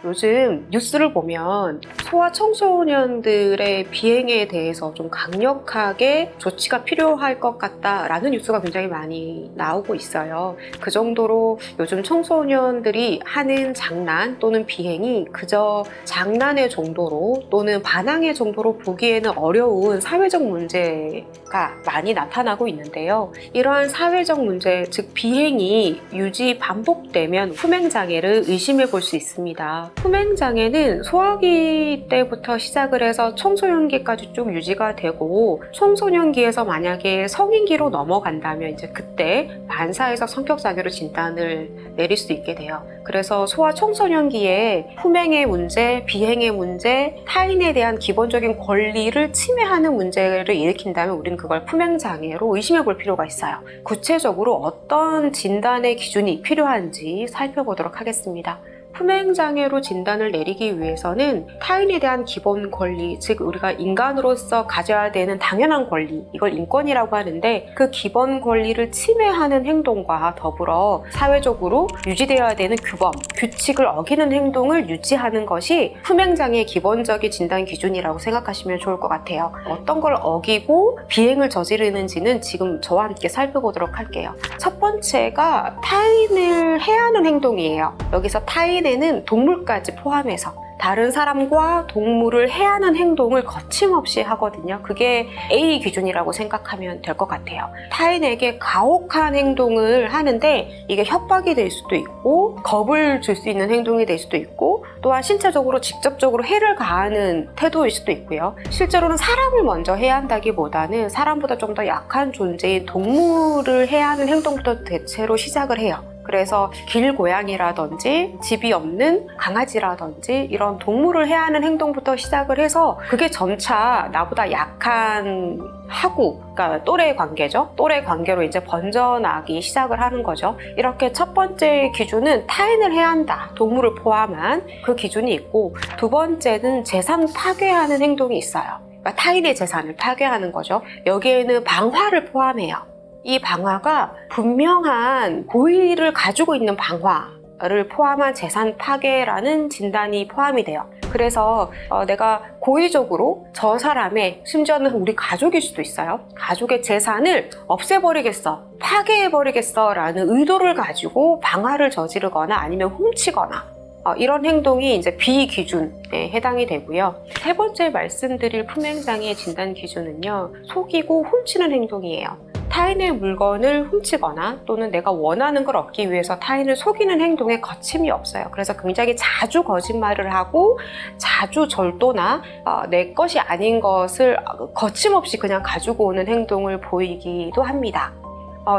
요즘 뉴스를 보면 소아 청소년들의 비행에 대해서 좀 강력하게 조치가 필요할 것 같다라는 뉴스가 굉장히 많이 나오고 있어요. 그 정도로 요즘 청소년들이 하는 장난 또는 비행이 그저 장난의 정도로 또는 반항의 정도로 보기에는 어려운 사회적 문제가 많이 나타나고 있는데요. 이러한 사회적 문제, 즉 비행이 유지 반복되면 품행장애를 의심해 볼 수 있습니다. 품행장애는 소아기 때부터 시작을 해서 청소년기까지 쭉 유지가 되고 청소년기에서 만약에 성인기로 넘어간다면 이제 그때 만사에서 성격장애로 진단을 내릴 수 있게 돼요. 그래서 소아 청소년기에 품행의 문제, 비행의 문제, 타인에 대한 기본적인 권리를 침해하는 문제를 일으킨다면 우리는 그걸 품행장애로 의심해 볼 필요가 있어요. 구체적으로 어떤 진단의 기준이 필요한지 살펴보도록 하겠습니다. 품행장애로 진단을 내리기 위해서는 타인에 대한 기본 권리, 즉 우리가 인간으로서 가져야 되는 당연한 권리, 이걸 인권이라고 하는데 그 기본 권리를 침해하는 행동과 더불어 사회적으로 유지되어야 되는 규범, 규칙을 어기는 행동을 유지하는 것이 품행장애의 기본적인 진단 기준이라고 생각하시면 좋을 것 같아요. 어떤 걸 어기고 비행을 저지르는지는 지금 저와 함께 살펴보도록 할게요. 첫 번째가 타인을 해하는 행동이에요. 여기서 타인에는 동물까지 포함해서 다른 사람과 동물을 해하는 행동을 거침없이 하거든요. 그게 A 기준이라고 생각하면 될 것 같아요. 타인에게 가혹한 행동을 하는데 이게 협박이 될 수도 있고 겁을 줄 수 있는 행동이 될 수도 있고 또한 신체적으로 직접적으로 해를 가하는 태도일 수도 있고요. 실제로는 사람을 먼저 해한다기보다는 사람보다 좀 더 약한 존재인 동물을 해하는 행동부터 대체로 시작을 해요. 그래서 길고양이라든지 집이 없는 강아지라든지 이런 동물을 해하는 행동부터 시작을 해서 그게 점차 나보다 약한 하구, 그러니까 또래 관계죠. 또래 관계로 이제 번져나기 시작을 하는 거죠. 이렇게 첫 번째 기준은 타인을 해한다, 동물을 포함한 그 기준이 있고 두 번째는 재산 파괴하는 행동이 있어요. 그러니까 타인의 재산을 파괴하는 거죠. 여기에는 방화를 포함해요. 이 방화가 분명한 고의를 가지고 있는 방화를 포함한 재산 파괴라는 진단이 포함이 돼요. 그래서 내가 고의적으로 저 사람의, 심지어는 우리 가족일 수도 있어요. 가족의 재산을 없애버리겠어, 파괴해버리겠어 라는 의도를 가지고 방화를 저지르거나 아니면 훔치거나 이런 행동이 이제 비기준에 해당이 되고요. 세 번째 말씀드릴 품행장애의 진단 기준은요, 속이고 훔치는 행동이에요. 타인의 물건을 훔치거나 또는 내가 원하는 걸 얻기 위해서 타인을 속이는 행동에 거침이 없어요. 그래서 굉장히 자주 거짓말을 하고 자주 절도나 내 것이 아닌 것을 거침없이 그냥 가지고 오는 행동을 보이기도 합니다.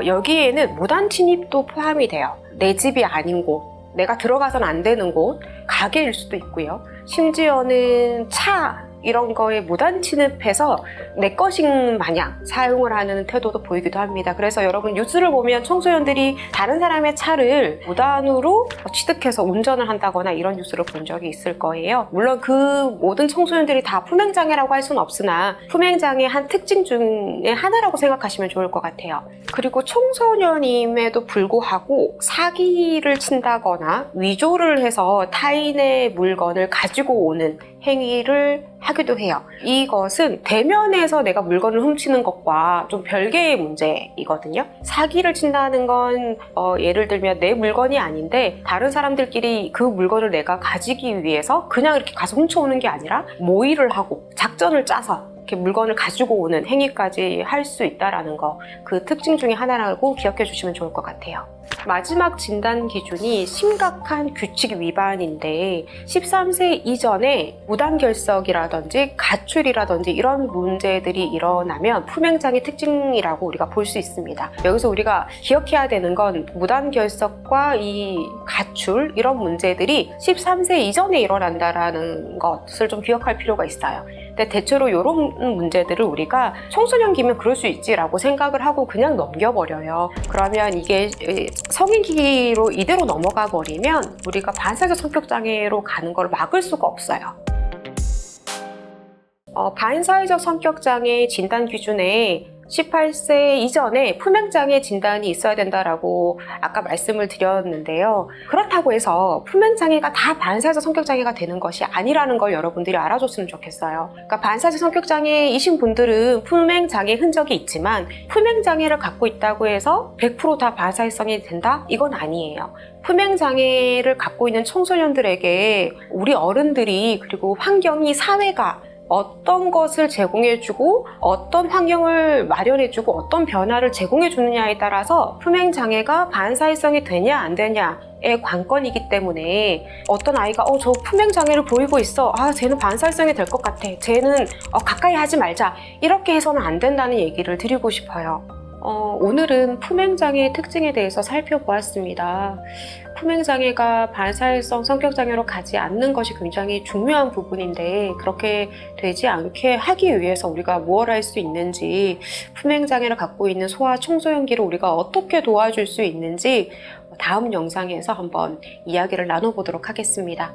여기에는 무단 침입도 포함이 돼요. 내 집이 아닌 곳, 내가 들어가선 안 되는 곳, 가게일 수도 있고요. 심지어는 차, 이런 거에 무단 침입해서 내 것인 마냥 사용을 하는 태도도 보이기도 합니다. 그래서 여러분 뉴스를 보면 청소년들이 다른 사람의 차를 무단으로 취득해서 운전을 한다거나 이런 뉴스를 본 적이 있을 거예요. 물론 그 모든 청소년들이 다 품행장애라고 할 수는 없으나 품행장애 한 특징 중에 하나라고 생각하시면 좋을 것 같아요. 그리고 청소년임에도 불구하고 사기를 친다거나 위조를 해서 타인의 물건을 가지고 오는 행위를 하기도 해요. 이것은 대면에서 내가 물건을 훔치는 것과 좀 별개의 문제이거든요. 사기를 친다는 건 예를 들면 내 물건이 아닌데 다른 사람들끼리 그 물건을 내가 가지기 위해서 그냥 이렇게 가서 훔쳐오는 게 아니라 모의를 하고 작전을 짜서 이렇게 물건을 가지고 오는 행위까지 할 수 있다는 거, 그 특징 중에 하나라고 기억해 주시면 좋을 것 같아요. 마지막 진단 기준이 심각한 규칙 위반인데 13세 이전에 무단결석이라든지 가출이라든지 이런 문제들이 일어나면 품행장애 특징이라고 우리가 볼 수 있습니다. 여기서 우리가 기억해야 되는 건 무단결석과 이 가출 이런 문제들이 13세 이전에 일어난다는 것을 좀 기억할 필요가 있어요. 근데 대체로 이런 문제들을 우리가 청소년기면 그럴 수 있지라고 생각을 하고 그냥 넘겨버려요. 그러면 이게 성인기로 이대로 넘어가 버리면 우리가 반사적 성격장애로 가는 걸 막을 수가 없어요. 반사회적 성격장애 진단 기준에 18세 이전에 품행장애 진단이 있어야 된다라고 아까 말씀을 드렸는데요. 그렇다고 해서 품행장애가 다 반사회적 성격장애가 되는 것이 아니라는 걸 여러분들이 알아줬으면 좋겠어요. 그러니까 반사회적 성격장애이신 분들은 품행장애 흔적이 있지만 품행장애를 갖고 있다고 해서 100% 다 반사회성이 된다? 이건 아니에요. 품행장애를 갖고 있는 청소년들에게 우리 어른들이 그리고 환경이 사회가 어떤 것을 제공해주고 어떤 환경을 마련해주고 어떤 변화를 제공해주느냐에 따라서 품행장애가 반사회성이 되냐 안 되냐의 관건이기 때문에 어떤 아이가 저 품행장애를 보이고 있어, 쟤는 반사회성이 될 것 같아, 쟤는 가까이 하지 말자, 이렇게 해서는 안 된다는 얘기를 드리고 싶어요. 오늘은 품행장애의 특징에 대해서 살펴보았습니다. 품행장애가 반사회성 성격장애로 가지 않는 것이 굉장히 중요한 부분인데, 그렇게 되지 않게 하기 위해서 우리가 무엇을 할 수 있는지, 품행장애를 갖고 있는 소아 청소년기를 우리가 어떻게 도와줄 수 있는지 다음 영상에서 한번 이야기를 나눠보도록 하겠습니다.